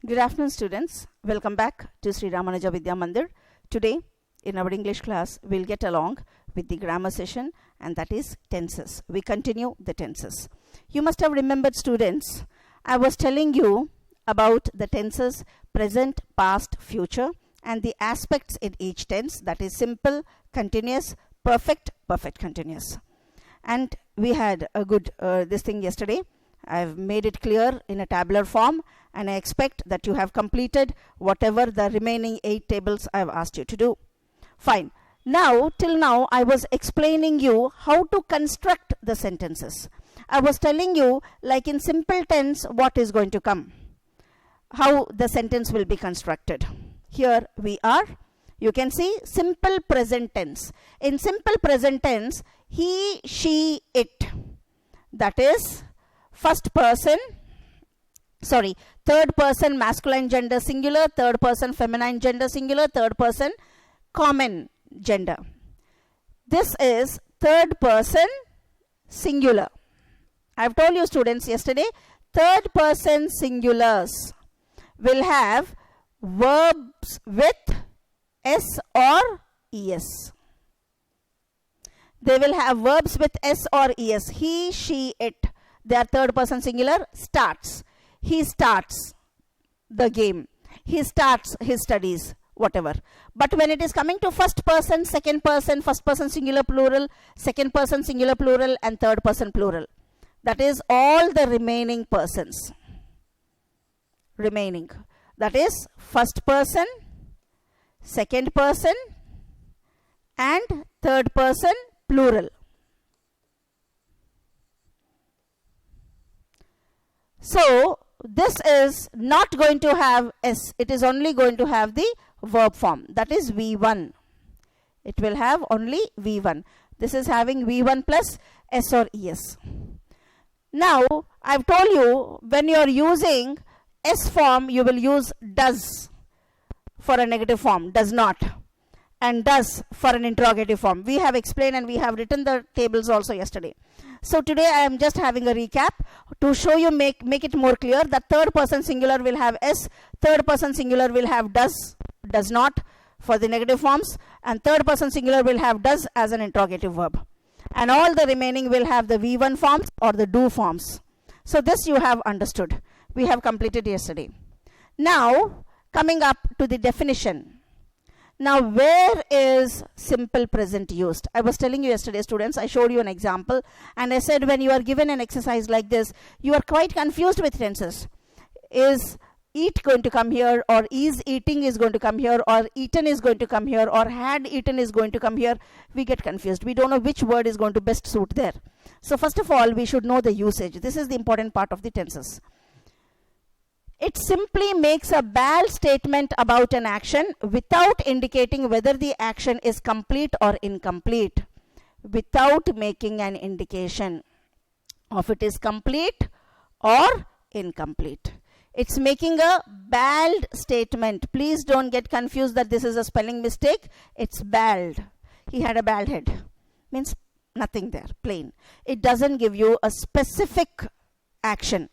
Good afternoon, students. Welcome back to Sri Ramanuja Vidya Mandir. Today, in our English class, we'll get along with the grammar session, and that is tenses. We continue the tenses. You must have remembered, students, I was telling you about the tenses present, past, future, and the aspects in each tense, that is simple, continuous, perfect, perfect continuous. And we had a good this thing yesterday. I've made it clear in a tabular form, and I expect that you have completed whatever the remaining 8 tables I've asked you to do. Fine. Now, till now, I was explaining you how to construct the sentences. I was telling you, like in simple tense, what is going to come, how the sentence will be constructed. Here we are. You can see simple present tense. In simple present tense, he, she, it. That is third person masculine gender singular, third person feminine gender singular, third person common gender. This is third person singular. I've told you, students, yesterday, third person singulars will have verbs with S or ES. They will have verbs with S or ES. He, she, it. They are third person singular. Starts. He starts the game. He starts his studies, whatever. But when it is coming to first person, second person, first person singular plural, second person singular plural, and third person plural, that is all the remaining persons. Remaining. That is first person, second person, and third person plural. So, this is not going to have S. It is only going to have the verb form. That is V1. It will have only V1. This is having V1 plus S or ES. Now, I've told you, when you are using S form, you will use does for a negative form, does not, and does for an interrogative form. We have explained and we have written the tables also yesterday. So today I am just having a recap to show you, make it more clear that third person singular will have S, third person singular will have does not for the negative forms, and third person singular will have does as an interrogative verb. And all the remaining will have the V1 forms or the do forms. So this you have understood. We have completed yesterday. Now, coming up to the definition. Now, where is simple present used? I was telling you yesterday, students, I showed you an example, and I said when you are given an exercise like this, you are quite confused with tenses. Is eat going to come here, or is eating is going to come here, or eaten is going to come here, or had eaten is going to come here? We get confused. We don't know which word is going to best suit there. So first of all, we should know the usage. This is the important part of the tenses. It simply makes a bold statement about an action without indicating whether the action is complete or incomplete, without making an indication of it is complete or incomplete. It's making a bold statement. Please don't get confused that this is a spelling mistake. It's bald. He had a bald head. Means nothing there, plain. It doesn't give you a specific action.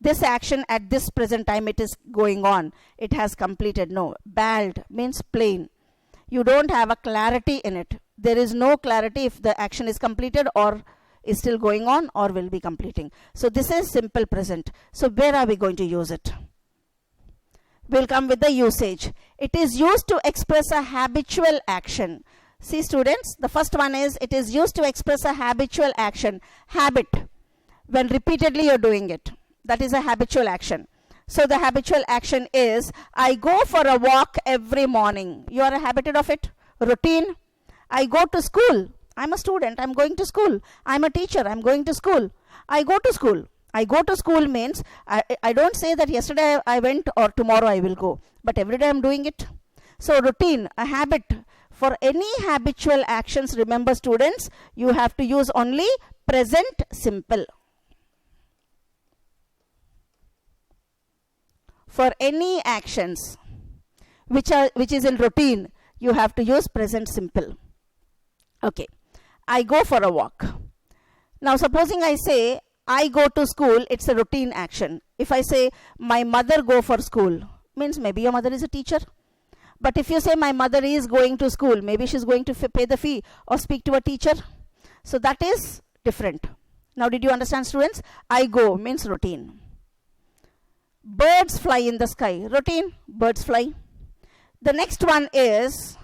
This action at this present time it is going on. It has completed. No. Bald means plain. You don't have a clarity in it. There is no clarity if the action is completed or is still going on or will be completing. So this is simple present. So where are we going to use it? We'll come with the usage. It is used to express a habitual action. See, students, the first one is it is used to express a habitual action. Habit. When repeatedly you're doing it. That is a habitual action. So the habitual action is, I go for a walk every morning. You are habituated of it. Routine. I go to school. I'm a student. I'm going to school. I'm a teacher. I'm going to school. I go to school. I go to school means, I don't say that yesterday I went or tomorrow I will go. But every day I'm doing it. So routine, a habit. For any habitual actions, remember, students, you have to use only present simple. For any actions which is in routine, you have to use present simple. Okay. I go for a walk. Now, supposing I say, I go to school, it's a routine action. If I say my mother go for school, means maybe your mother is a teacher. But if you say my mother is going to school, maybe she's going to pay the fee or speak to a teacher. So that is different. Now did you understand, students? I go means routine. Birds fly in the sky. Routine, birds fly. The next one is,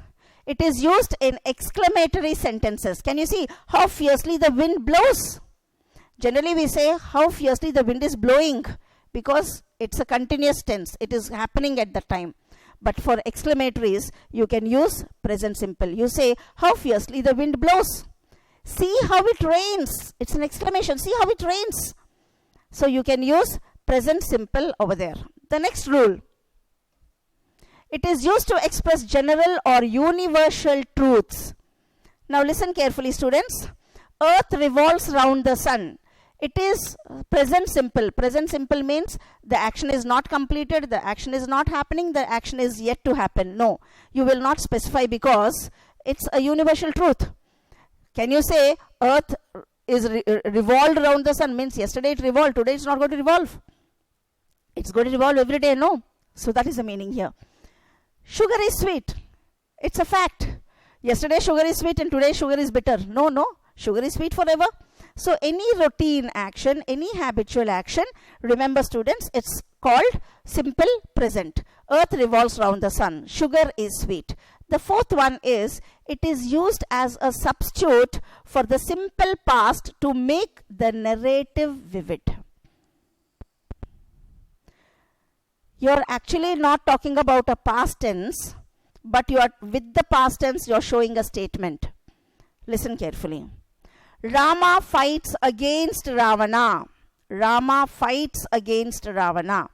it is used in exclamatory sentences. Can you see how fiercely the wind blows? Generally we say how fiercely the wind is blowing because it's a continuous tense. It is happening at the time. But for exclamatories, you can use present simple. You say how fiercely the wind blows. See how it rains. It's an exclamation. See how it rains. So you can use present simple over there. The next rule. It is used to express general or universal truths. Now listen carefully, students. Earth revolves round the sun. It is present simple. Present simple means the action is not completed, the action is not happening, the action is yet to happen. No, you will not specify because it's a universal truth. Can you say earth is revolved around the sun? Means yesterday it revolved, today it's not going to revolve. It's going to revolve every day. No. So that is the meaning here. Sugar is sweet. It's a fact. Yesterday sugar is sweet and today sugar is bitter. No, no. Sugar is sweet forever. So any routine action, any habitual action, remember students, it's called simple present. Earth revolves round the sun. Sugar is sweet. The fourth one is, it is used as a substitute for the simple past to make the narrative vivid. You're actually not talking about a past tense, but you are with the past tense, you're showing a statement. Listen carefully. Rama fights against Ravana. Rama fights against Ravana.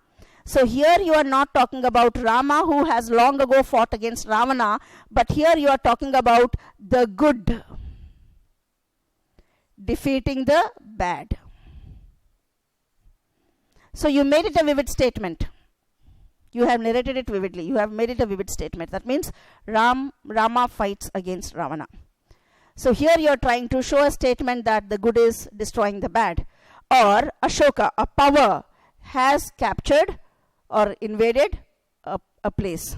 So here you are not talking about Rama who has long ago fought against Ravana, but here you are talking about the good defeating the bad. So you made it a vivid statement. You have narrated it vividly. You have made it a vivid statement. That means Rama fights against Ravana. So here you are trying to show a statement that the good is destroying the bad. Or Ashoka, a power, has captured or invaded a place.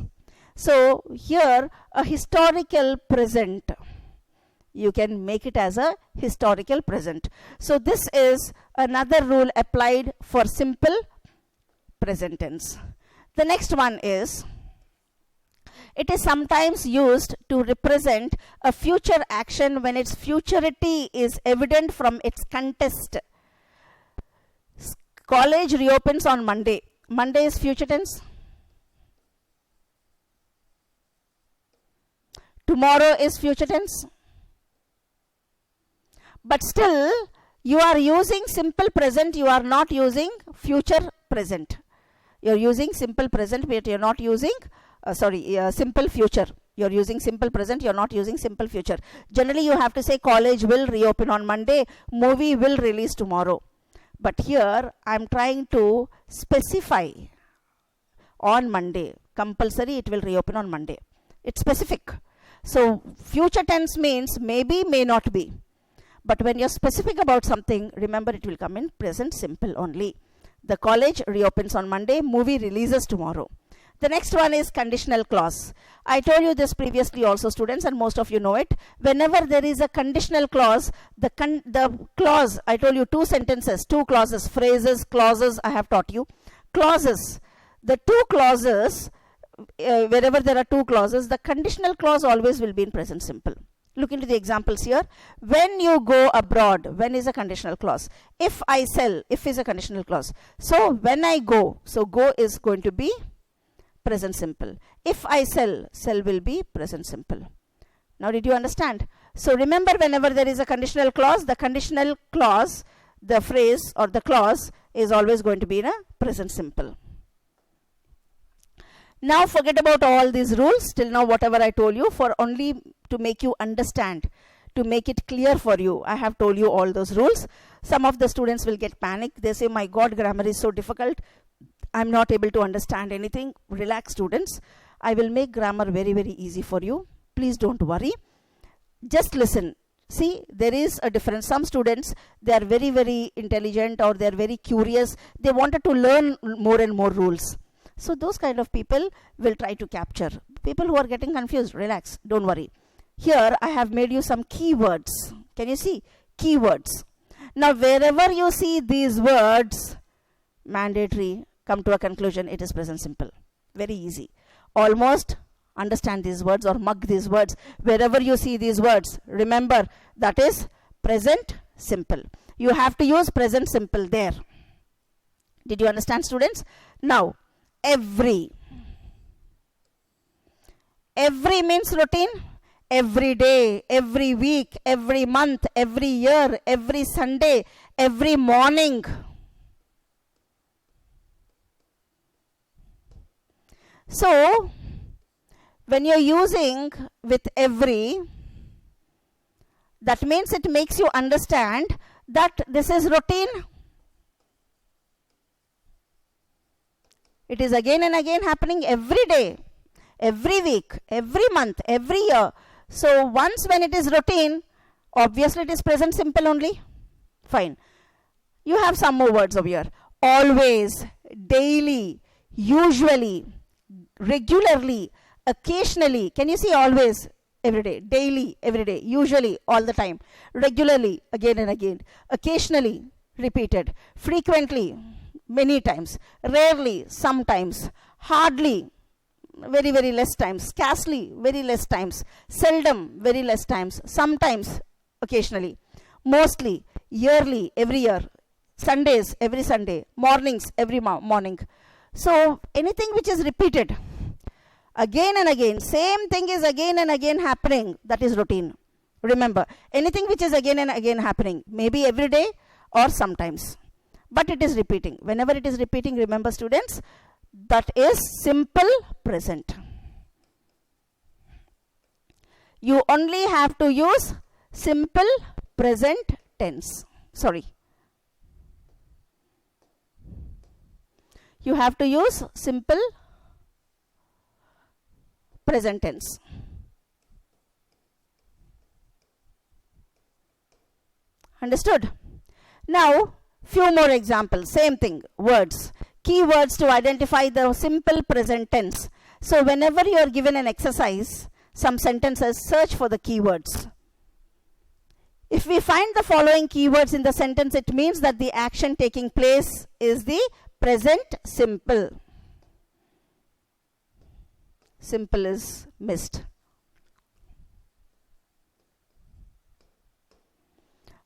So here a historical present. You can make it as a historical present. So this is another rule applied for simple present tense. The next one is, it is sometimes used to represent a future action when its futurity is evident from its context. College reopens on Monday. Monday is future tense. Tomorrow is future tense. But still, you are using simple present, you are not using future present. You are using simple present, but you are not using simple future. You are using simple present, you are not using simple future. Generally, you have to say college will reopen on Monday, movie will release tomorrow. But here, I am trying to specify on Monday. Compulsory, it will reopen on Monday. It's specific. So, future tense means maybe, may not be. But when you are specific about something, remember it will come in present simple only. The college reopens on Monday, movie releases tomorrow. The next one is conditional clause. I told you this previously also, students, and most of you know it. Whenever there is a conditional clause, the clause, I told you two sentences, two clauses, phrases, clauses, I have taught you. Clauses. The two clauses, wherever there are two clauses, the conditional clause always will be in present simple. Look into the examples here. When you go abroad, when is a conditional clause. If I sell, if is a conditional clause. So when I go, so go is going to be present simple. If I sell, sell will be present simple. Now did you understand? So remember, whenever there is a conditional clause, the conditional clause, the phrase or the clause is always going to be in a present simple. Now forget about all these rules. Till now whatever I told you, for only to make you understand, to make it clear for you, I have told you all those rules. Some of the students will get panicked. They say, my God, grammar is so difficult. I'm not able to understand anything. Relax, students. I will make grammar very, very easy for you. Please don't worry. Just listen. See, there is a difference. Some students, they are very, very intelligent, or they are very curious. They wanted to learn more and more rules. So those kind of people will try to capture. People who are getting confused, relax, don't worry. Here I have made you some keywords. Can you see? Keywords. Now wherever you see these words, mandatory, come to a conclusion, it is present simple. Very easy. Almost understand these words or mug these words. Wherever you see these words, remember that is present simple. You have to use present simple there. Did you understand, students? Now, every. Every means routine. Every day, every week, every month, every year, every Sunday, every morning. So, when you're using with every, that means it makes you understand that this is routine. It is again and again happening every day, every week, every month, every year. So once when it is routine, obviously it is present simple only. Fine. You have some more words over here. Always, daily, usually, regularly, occasionally. Can you see always? Every day, daily, every day, usually, all the time, regularly, again and again, occasionally, repeated, frequently, many times, rarely, sometimes, hardly, very, very less times, scarcely, very less times, seldom, very less times, sometimes, occasionally, mostly, yearly, every year, Sundays, every Sunday, mornings, every morning. So anything which is repeated again and again, same thing is again and again happening, that is routine. Remember, anything which is again and again happening, maybe every day or sometimes, but it is repeating. Whenever it is repeating, remember, students, that is simple present. You only have to use simple present tense. Sorry. You have to use simple present tense. Understood? Now, few more examples. Same thing, words. Keywords to identify the simple present tense. So whenever you are given an exercise, some sentences, search for the keywords. If we find the following keywords in the sentence, it means that the action taking place is the present simple. Simple is missed.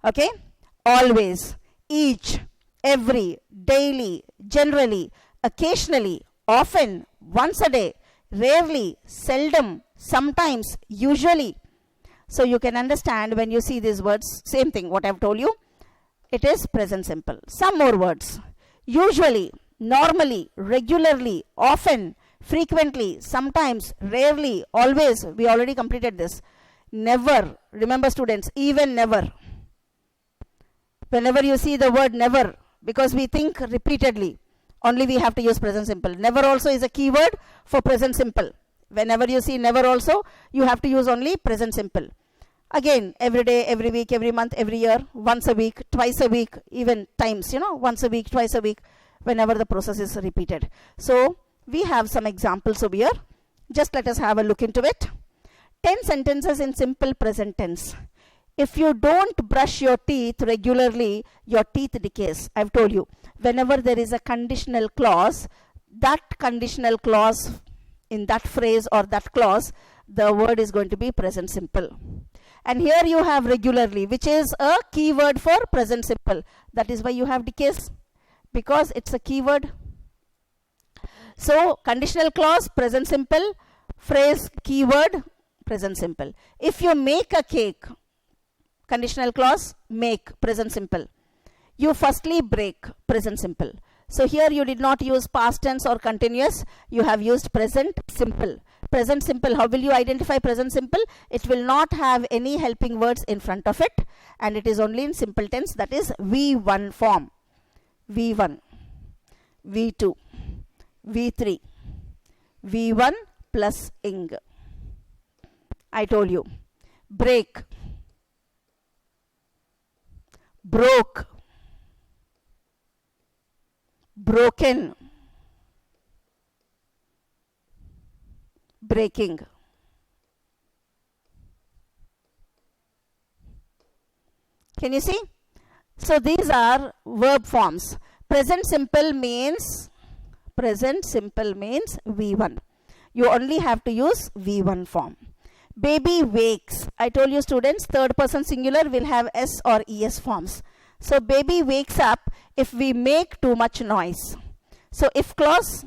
Okay? Always, each, every, daily, generally, occasionally, often, once a day, rarely, seldom, sometimes, usually. So you can understand when you see these words, same thing, what I've told you, it is present simple. Some more words. Usually, normally, regularly, often, frequently, sometimes, rarely, always. We already completed this. Never. Remember, students, even never. Whenever you see the word never, because we think repeatedly, only we have to use present simple. Never also is a keyword for present simple. Whenever you see never also, you have to use only present simple. Again, every day, every week, every month, every year, once a week, twice a week, even times, once a week, twice a week, whenever the process is repeated. So we have some examples over here. Just let us have a look into it. 10 sentences in simple present tense. If you don't brush your teeth regularly, your teeth decays. I've told you, whenever there is a conditional clause, that conditional clause in that phrase or that clause, the word is going to be present simple. And here you have regularly, which is a keyword for present simple. That is why you have decays, because it's a keyword. So conditional clause, present simple, phrase, keyword, present simple. If you make a cake, conditional clause, make, present simple. You firstly break, present simple. So here you did not use past tense or continuous, you have used present simple. Present simple, how will you identify present simple? It will not have any helping words in front of it, and it is only in simple tense, that is V1 form. V1, V2, V3, V1 plus ing. I told you. Break. broke, broken, breaking. Can you see? So these are verb forms. Present simple means V1. You only have to use V1 form. Baby wakes. I told you students, third person singular will have S or ES forms. So baby wakes up if we make too much noise. So if clause,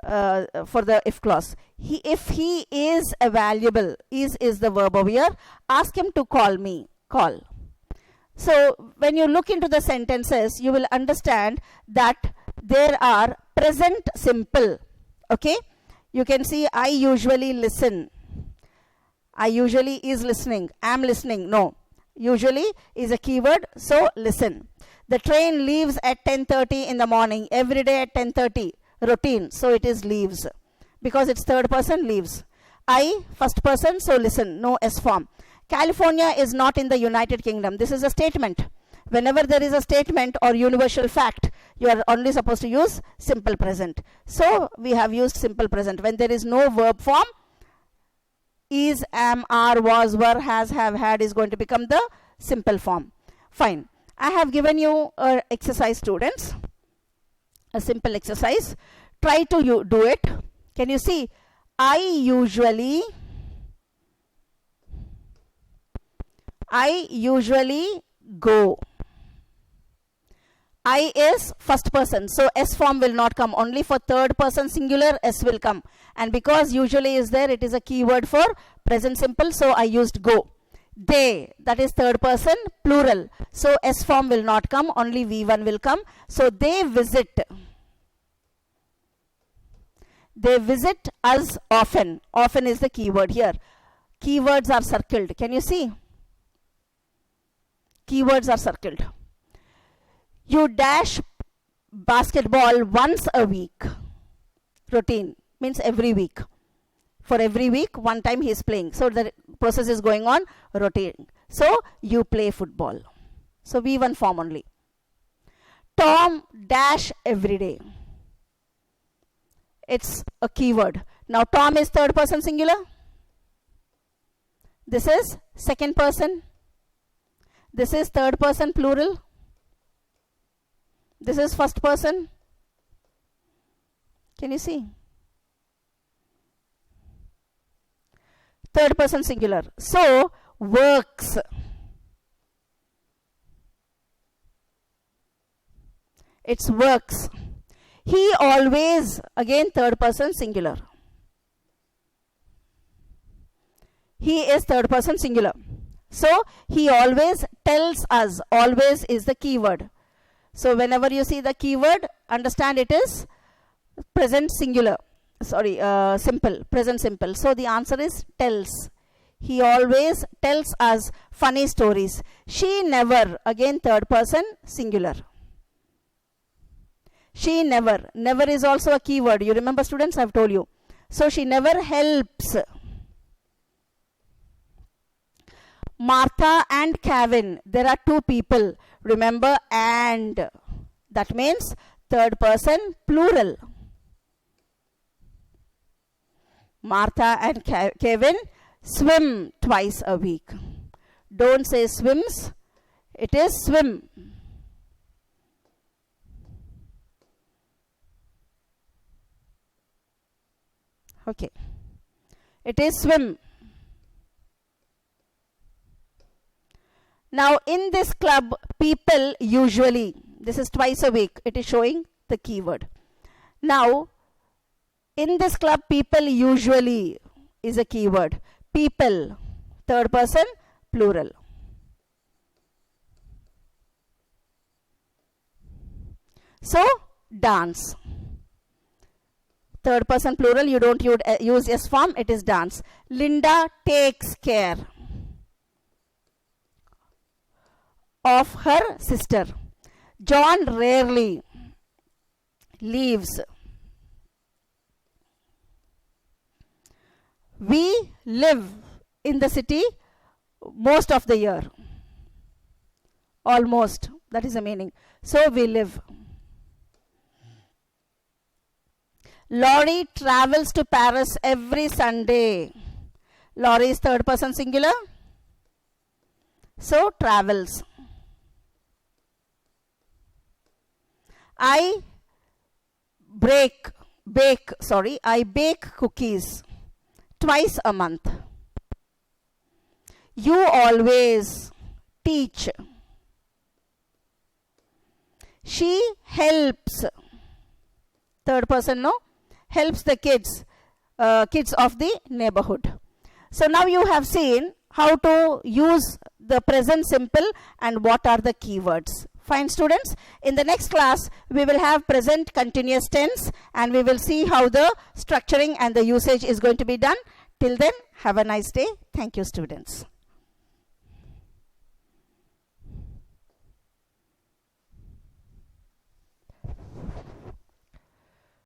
for the if clause, if he is available, is the verb over here. Ask him to call me. Call. So when you look into the sentences, you will understand that there are present simple. Okay, you can see I usually listen. I usually is listening. Am listening. No, usually is a keyword, so listen. The train leaves at 10:30 in the morning. Every day at 10:30. Routine, so it is leaves because it's third person, leaves. I, first person, so listen. No S form. California is not in the United Kingdom. This is a statement. Whenever there is a statement or universal fact, you are only supposed to use simple present. So we have used simple present. When there is no verb form, is, am, are, was, were, has, have, had is going to become the simple form. Fine. I have given you an exercise, students. A simple exercise. Try to do it. Can you see? I usually go. I is first person, so S form will not come. Only for third person singular S will come. And because usually is there, it is a keyword for present simple, so I used go. They, that is third person plural, so S form will not come, only V1 will come. So they visit. They visit us often. Often is the keyword here. Keywords are circled. Can you see? Keywords are circled. You dash basketball once a week. Routine means every week. For every week, one time he is playing. So the process is going on, rotating. So you play football. So V1 form only. Tom dash every day. It's a keyword. Now Tom is third person singular. This is second person. This is third person plural. This is first person. Can you see? Third person singular. So works. It's works. He always, again third person singular. He is third person singular. So he always tells us. Always is the keyword. So whenever you see the keyword, understand it is present singular. Sorry, simple, present simple. So the answer is tells. He always tells us funny stories. She never, again third person singular. She never. Never is also a keyword. You remember, students, I have told you. So she never helps. Martha and Kevin. There are two people. Remember, and. That means third person plural. Martha and Kevin swim twice a week. Don't say swims. It is swim. Okay. It is swim. Now in this club, people usually, this is twice a week, it is showing the keyword. Now in this club, people usually is a keyword. People, third person plural. So dance. Third person plural, you don't use S form, it is dance. Linda takes care of her sister. John rarely leaves. We live in the city most of the year. almost, that is the meaning. So we live. Laurie travels to Paris every Sunday. Laurie is third person singular. So travels. I bake cookies twice a month. You always teach. She helps. Third person, no? Helps the kids of the neighborhood. So now you have seen how to use the present simple and what are the keywords. Fine, students. In the next class, we will have present continuous tense and we will see how the structuring and the usage is going to be done. Till then, have a nice day. Thank you, students.